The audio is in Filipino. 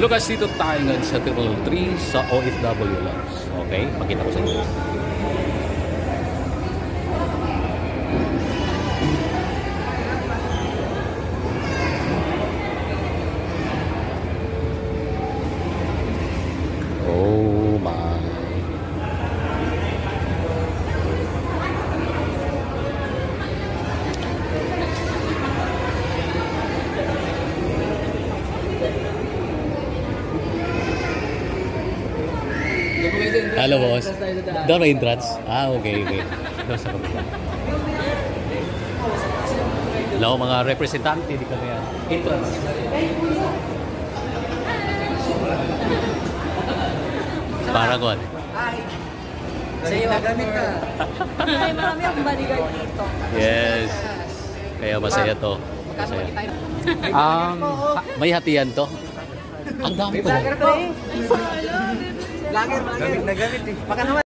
Lucas, dito tayo ngayon sa Terminal 3 sa OFW Lounge. Okay, pakita ko sa inyo. Oh my. Halo boss. Doon may entrance? Ah, okay. Doon sa kapila. Hello mga representante, di kami yan. Entrance. Paragon. Sa'yo, nagamit ka. Ay, marami akong bodyguard dito. Yes. Kaya masaya to. Masaya. May hatian to. Ang dami pala. Lager, gamit na gamit eh. Baka naman.